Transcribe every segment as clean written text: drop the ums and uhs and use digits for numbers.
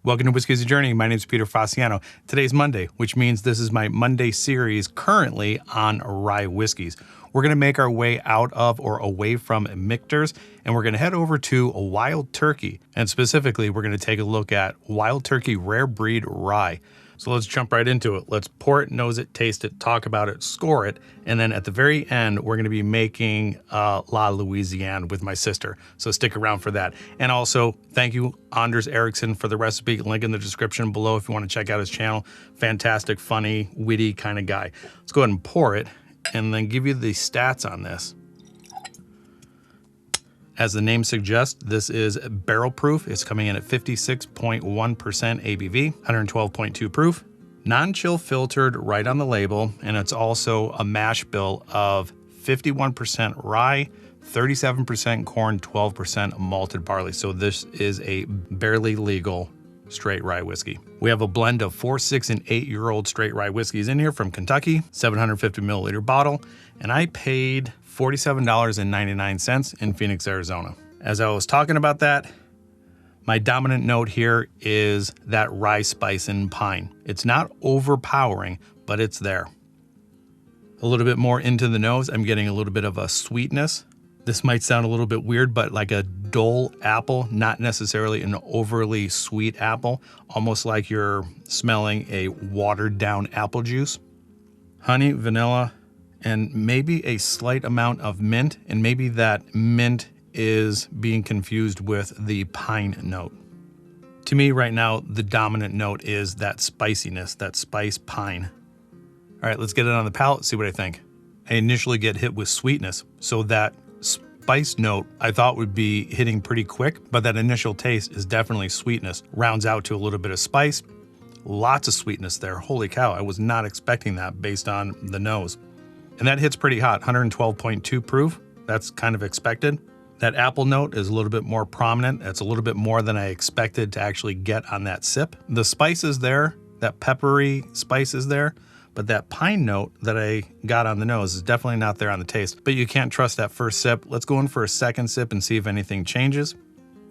Welcome to Whiskey's a Journey. My name is Peter Fasciano. Today's Monday, which means this is my Monday series currently on rye whiskeys. We're going to make our way out of or away from Michter's, and we're going to head over to Wild Turkey. And specifically, we're going to take a look at Wild Turkey Rare Breed Rye. So let's jump right into it. Let's pour it, nose it, taste it, talk about it, score it. And then at the very end, we're going to be making La Louisiane with my sister. So stick around for that. And also, thank you, Anders Eriksson, for the recipe. Link in the description below if you want to check out his channel. Fantastic, funny, witty kind of guy. Let's go ahead and pour it and then give you the stats on this. As the name suggests, this is barrel proof. It's coming in at 56.1% ABV, 112.2 proof, non-chill filtered right on the label, and it's also a mash bill of 51% rye, 37% corn, 12% malted barley. So this is a barely legal straight rye whiskey. We have a blend of 4, 6, and 8-year-old straight rye whiskeys in here from Kentucky, 750 milliliter bottle, and I paid $47.99 in Phoenix, Arizona. As I was talking about that, my dominant note here is that rye spice and pine. It's not overpowering, but it's there. A little bit more into the nose, I'm getting a little bit of a sweetness. This might sound a little bit weird, but like a dull apple, not necessarily an overly sweet apple, almost like you're smelling a watered down apple juice. Honey, vanilla, and maybe a slight amount of mint, and maybe that mint is being confused with the pine note. To me right now, the dominant note is that spiciness, that spice pine. All right, let's get it on the palate, see what I think. I initially get hit with sweetness, so that spice note I thought would be hitting pretty quick, but that initial taste is definitely sweetness. Rounds out to a little bit of spice, lots of sweetness there. Holy cow, I was not expecting that based on the nose. And that hits pretty hot, 112.2 proof. That's kind of expected. That apple note is a little bit more prominent. It's a little bit more than I expected to actually get on that sip. The spice is there, that peppery spice is there, but that pine note that I got on the nose is definitely not there on the taste. But you can't trust that first sip. Let's go in for a second sip and see if anything changes.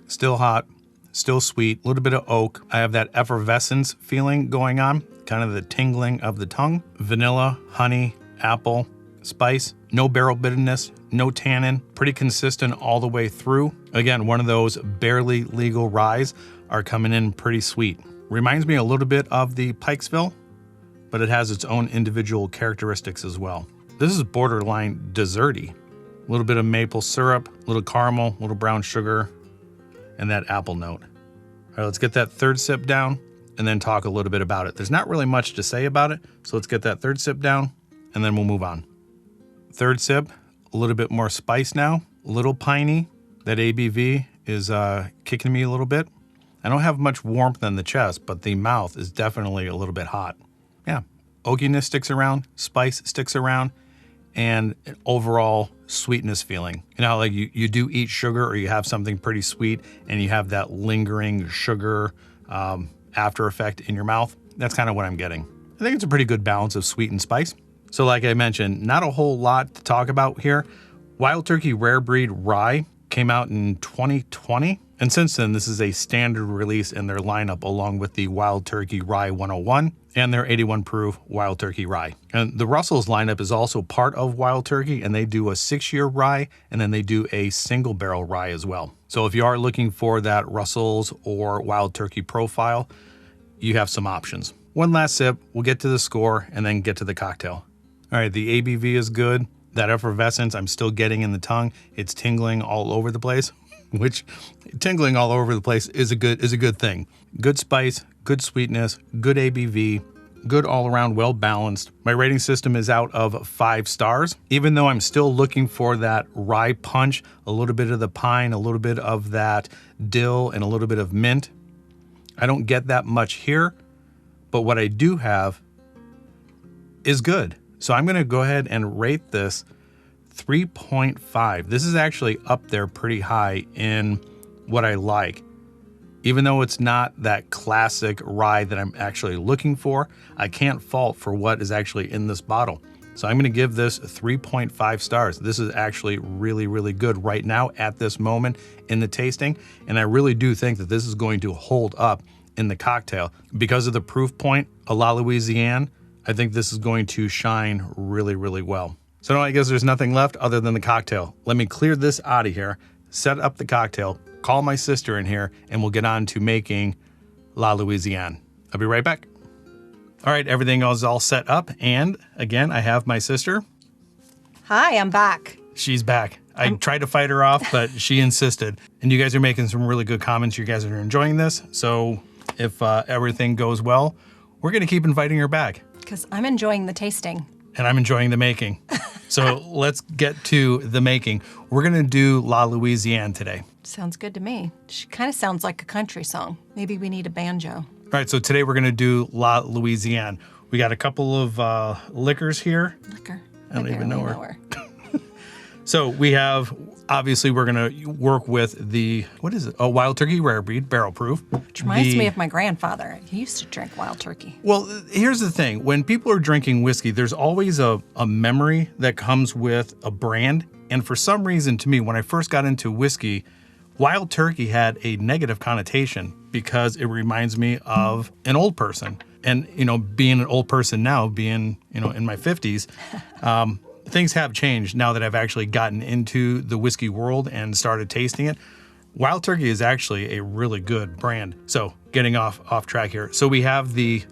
Still hot, still sweet, a little bit of oak. I have that effervescence feeling going on, kind of the tingling of the tongue. Vanilla, honey, apple, spice, no barrel bitterness, no tannin, pretty consistent all the way through. Again, one of those barely legal ryes are coming in pretty sweet. Reminds me a little bit of the Pikesville, but it has its own individual characteristics as well. This is borderline desserty. A little bit of maple syrup, a little caramel, a little brown sugar, and that apple note. All right, let's get that third sip down and then talk a little bit about it. There's not really much to say about it, so let's get that third sip down and then we'll move on. Third sip, a little bit more spice now, a little piney. That ABV is kicking me a little bit. I don't have much warmth in the chest, but the mouth is definitely a little bit hot. Yeah, oakiness sticks around, spice sticks around, and an overall sweetness feeling. You know, like you do eat sugar or you have something pretty sweet and you have that lingering sugar after effect in your mouth. That's kind of what I'm getting. I think it's a pretty good balance of sweet and spice. So like I mentioned, not a whole lot to talk about here. Wild Turkey Rare Breed Rye came out in 2020. And since then, this is a standard release in their lineup along with the Wild Turkey Rye 101 and their 81 proof Wild Turkey Rye. And the Russell's lineup is also part of Wild Turkey, and they do a 6-year rye, and then they do a single barrel rye as well. So if you are looking for that Russell's or Wild Turkey profile, you have some options. One last sip, we'll get to the score and then get to the cocktail. All right, the ABV is good. That effervescence I'm still getting in the tongue. It's tingling all over the place, which tingling all over the place is a good thing. Good spice, good sweetness, good ABV, good all around, well balanced. My rating system is out of 5 stars. Even though I'm still looking for that rye punch, a little bit of the pine, a little bit of that dill, and a little bit of mint. I don't get that much here, but what I do have is good. So I'm going to go ahead and rate this 3.5. This is actually up there pretty high in what I like. Even though it's not that classic rye that I'm actually looking for, I can't fault for what is actually in this bottle. So I'm going to give this 3.5 stars. This is actually really, really good right now at this moment in the tasting. And I really do think that this is going to hold up in the cocktail. Because of the proof point, a La Louisiane, I think this is going to shine really, really well. So now I guess there's nothing left other than the cocktail. Let me clear this out of here, set up the cocktail, call my sister in here, and we'll get on to making La Louisiane. I'll be right back. All right, everything is all set up. And again, I have my sister. Hi, I'm back. She's back. I tried to fight her off, but she insisted. And you guys are making some really good comments. You guys are enjoying this. So if everything goes well, we're going to keep inviting her back. Because I'm enjoying the tasting. And I'm enjoying the making. So let's get to the making. We're going to do La Louisiane today. Sounds good to me. She kind of sounds like a country song. Maybe we need a banjo. All right, so today we're going to do La Louisiane. We got a couple of liquors here. Liquor? I don't even know her. So we have, obviously, we're going to work with the, what is it? Oh, Wild Turkey Rare Breed, barrel proof. Which reminds me of my grandfather. He used to drink Wild Turkey. Well, here's the thing. When people are drinking whiskey, there's always a memory that comes with a brand. And for some reason, to me, when I first got into whiskey, Wild Turkey had a negative connotation because it reminds me of an old person. And, being an old person now, being, in my 50s, things have changed now that I've actually gotten into the whiskey world and started tasting it. Wild Turkey is actually a really good brand. So getting off track here. So we have the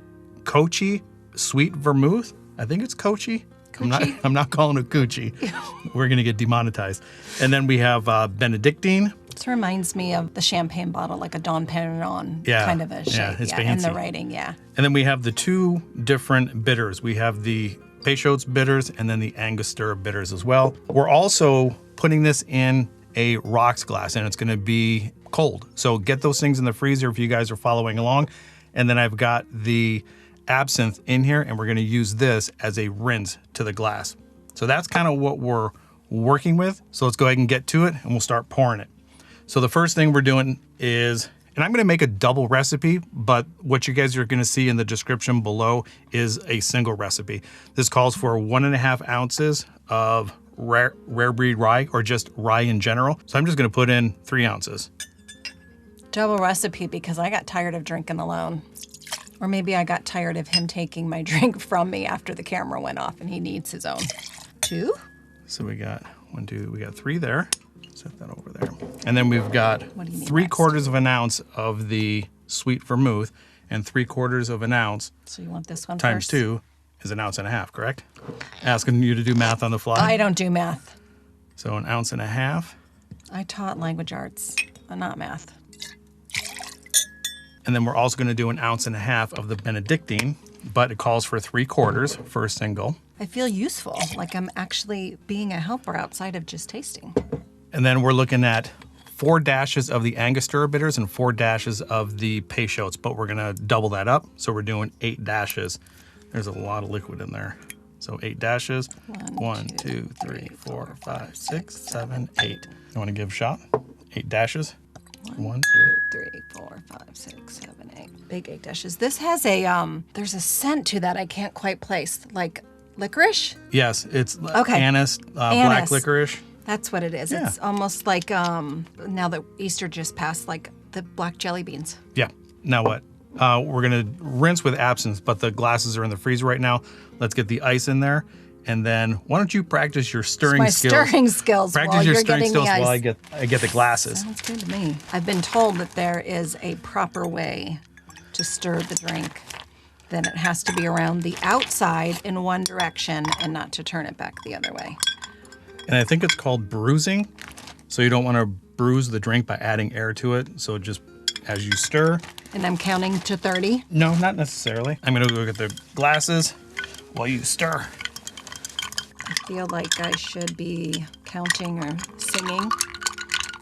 Cocchi Sweet Vermouth. I think it's Cocchi. I'm not calling it Cocchi. We're going to get demonetized. And then we have Benedictine. This reminds me of the champagne bottle, like a Dom Perignon kind of a shape. Yeah, it's fancy. And the writing, yeah. And then we have the two different bitters. We have the Peychaud's bitters and then the Angostura bitters as well. We're also putting this in a rocks glass and it's going to be cold. So get those things in the freezer if you guys are following along. And then I've got the absinthe in here and we're going to use this as a rinse to the glass. So that's kind of what we're working with. So let's go ahead and get to it and we'll start pouring it. So the first thing we're doing is, and I'm going to make a double recipe, but what you guys are going to see in the description below is a single recipe. This calls for 1.5 ounces of rare breed rye or just rye in general. So I'm just going to put in 3 ounces. Double recipe because I got tired of drinking alone. Or maybe I got tired of him taking my drink from me after the camera went off and he needs his own. 2? So we got 1, 2, we got 3 there. Set that over there. And then we've got 3/4 of an ounce of the sweet vermouth and 3/4 of an ounce. So you want this one times first? 2 is 1.5 ounces, correct? Asking you to do math on the fly. I don't do math. So 1.5 ounces. I taught language arts, not math. And then we're also going to do 1.5 ounces of the Benedictine, but it calls for 3/4 for a single. I feel useful, like I'm actually being a helper outside of just tasting. And then we're looking at 4 dashes of the Angostura bitters and 4 dashes of the Peychauds, but we're gonna double that up. So we're doing 8 dashes. There's a lot of liquid in there. So 8 dashes. 1, 2, 3, 4, 5, 6, 7, 8. You wanna give a shot? 8 dashes. 1, 2, 3, 4, 5, 6, 7, 8. Big 8 dashes. This has a, there's a scent to that I can't quite place. Like licorice? Yes, it's okay. Anise, black licorice. That's what it is. Yeah. It's almost like, now that Easter just passed, like the black jelly beans. Yeah. Now what? We're going to rinse with absinthe, but the glasses are in the freezer right now. Let's get the ice in there. And then why don't you practice your stirring skills? My stirring skills. Practice your stirring skills while I get the glasses. Sounds good to me. I've been told that there is a proper way to stir the drink. Then it has to be around the outside in one direction and not to turn it back the other way. And I think it's called bruising. So you don't want to bruise the drink by adding air to it. So just as you stir. And I'm counting to 30? No, not necessarily. I'm going to go get the glasses while you stir. I feel like I should be counting or singing.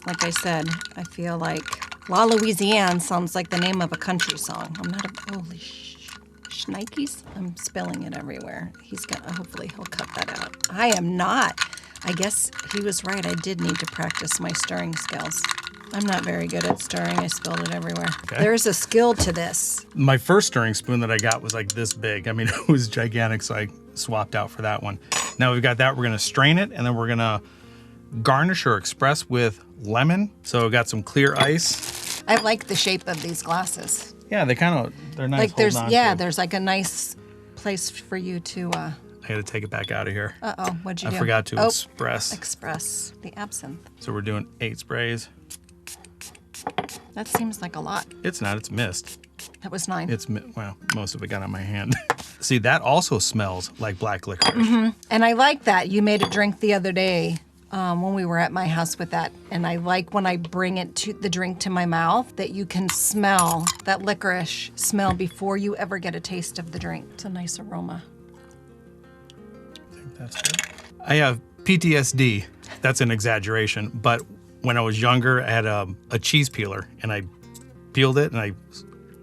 Like I said, I feel like La Louisiane sounds like the name of a country song. I'm not a, holy shnikes. I'm spilling it everywhere. Hopefully he'll cut that out. I am not. I guess he was right. I did need to practice my stirring skills. I'm not very good at stirring. I spilled it everywhere. Okay. There's a skill to this. My first stirring spoon that I got was like this big. I mean, it was gigantic, so I swapped out for that one. Now we've got that. We're going to strain it, and then we're going to garnish or express with lemon. So we've got some clear ice. I like the shape of these glasses. Yeah, they're nice. Like there's holding on to. there's like a nice place for you to. I got to take it back out of here. What'd you do? I forgot to express the absinthe. So we're doing 8 sprays. That seems like a lot. It's not. It's mist. That was 9. Well, most of it got on my hand. See, that also smells like black licorice. Mm-hmm. And I like that. You made a drink the other day when we were at my house with that. And I like when I bring the drink to my mouth that you can smell that licorice smell before you ever get a taste of the drink. It's a nice aroma. I think that's good. I have PTSD. That's an exaggeration. But when I was younger, I had a cheese peeler, and I peeled it, and I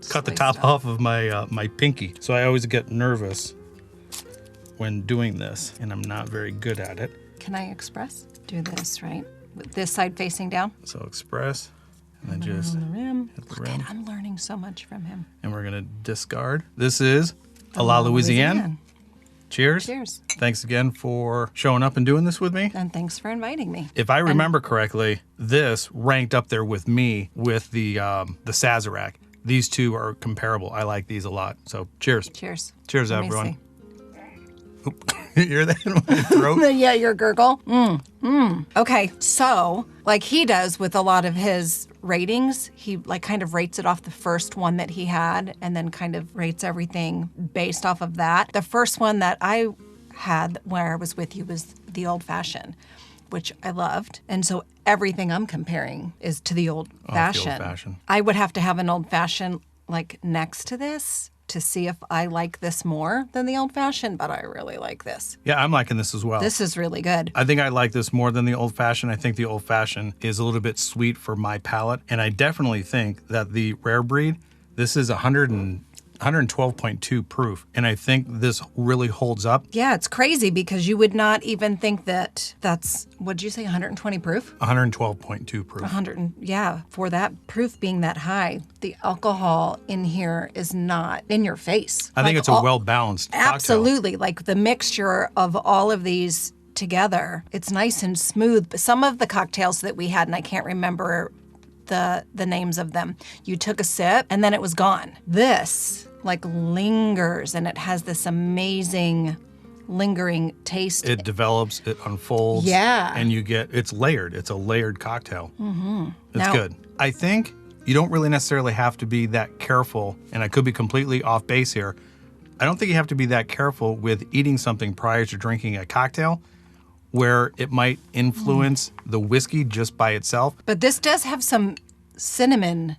cut the top off of my pinky. So I always get nervous when doing this, and I'm not very good at it. Can I express? Do this, right? With this side facing down? So express, and then just on the rim. hit the Look rim. at, I'm learning so much from him. And we're going to discard. This is a La Louisiane. Cheers. Cheers. Thanks again for showing up and doing this with me. And thanks for inviting me. If I remember correctly, this ranked up there with me with the Sazerac. These two are comparable. I like these a lot. So cheers. Cheers. Cheers, Let me everyone. see. You hear that in my throat? Yeah, your gurgle. Okay, so like he does with a lot of his ratings, he like kind of rates it off the first one that he had and then kind of rates everything based off of that. The first one that I had where I was with you was the old fashioned, which I loved. And so everything I'm comparing is to the old fashioned. old-fashioned. I would have to have an old fashioned like next to this to see if I like this more than the old fashioned, but I really like this. Yeah, I'm liking this as well. This is really good. I think I like this more than the old fashioned. I think the old fashioned is a little bit sweet for my palate. And I definitely think that the rare breed, this is 112.2 proof. And I think this really holds up. Yeah, it's crazy because you would not even think that that's, what'd you say, 120 proof? 112.2 proof. For that proof being that high, the alcohol in here is not in your face. I think it's a well-balanced cocktail. Absolutely. Like the mixture of all of these together, it's nice and smooth. But some of the cocktails that we had, and I can't remember the names of them, you took a sip and then it was gone. This like lingers and it has this amazing lingering taste. It develops, it unfolds. Yeah. And it's layered. It's a layered cocktail. Mm-hmm. It's Now, good. I think you don't really necessarily have to be that careful, and I could be completely off base here. I don't think you have to be that careful with eating something prior to drinking a cocktail where it might influence the whiskey just by itself. But this does have some cinnamon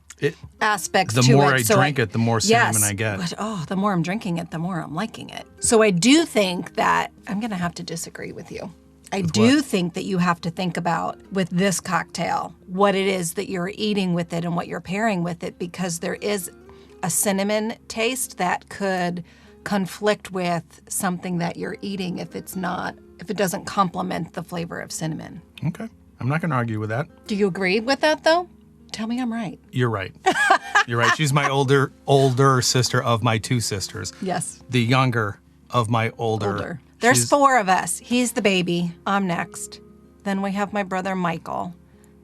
aspects to it. The more I drink it, the more cinnamon I get. But, the more I'm drinking it, the more I'm liking it. So I do think that I'm going to have to disagree with you. I do think that you have to think about, with this cocktail, what it is that you're eating with it and what you're pairing with it, because there is a cinnamon taste that could conflict with something that you're eating if it doesn't complement the flavor of cinnamon. Okay. I'm not going to argue with that. Do you agree with that, though? Tell me I'm right. You're right. You're right. She's my older sister of my 2 sisters. Yes. The younger of my older. There's 4 of us. He's the baby. I'm next. Then we have my brother Michael,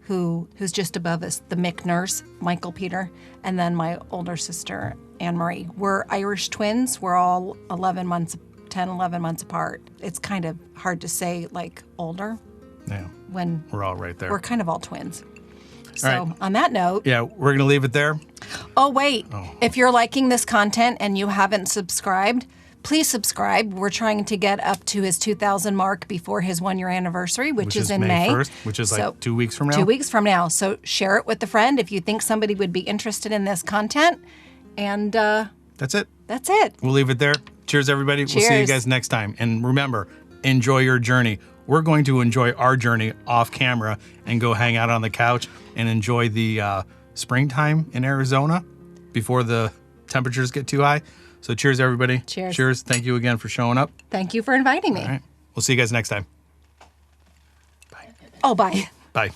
who's just above us, the Mickners, Michael Peter, and then my older sister Anne Marie. We're Irish twins. We're all 11 months apart. It's kind of hard to say like older. Yeah. When we're all right there. We're kind of all twins. So right. On that note. Yeah, we're going to leave it there. Oh, wait. If you're liking this content and you haven't subscribed, please subscribe. We're trying to get up to his 2,000 mark before his 1-year anniversary, which is in May. 1st, which is like 2 weeks from now. 2 weeks from now. So share it with a friend if you think somebody would be interested in this content. And that's it. That's it. We'll leave it there. Cheers, everybody. Cheers. We'll see you guys next time. And remember, enjoy your journey. We're going to enjoy our journey off camera and go hang out on the couch and enjoy the springtime in Arizona before the temperatures get too high. So cheers, everybody. Cheers. Cheers. Thank you again for showing up. Thank you for inviting me. All right. We'll see you guys next time. Bye. Oh, bye. Bye.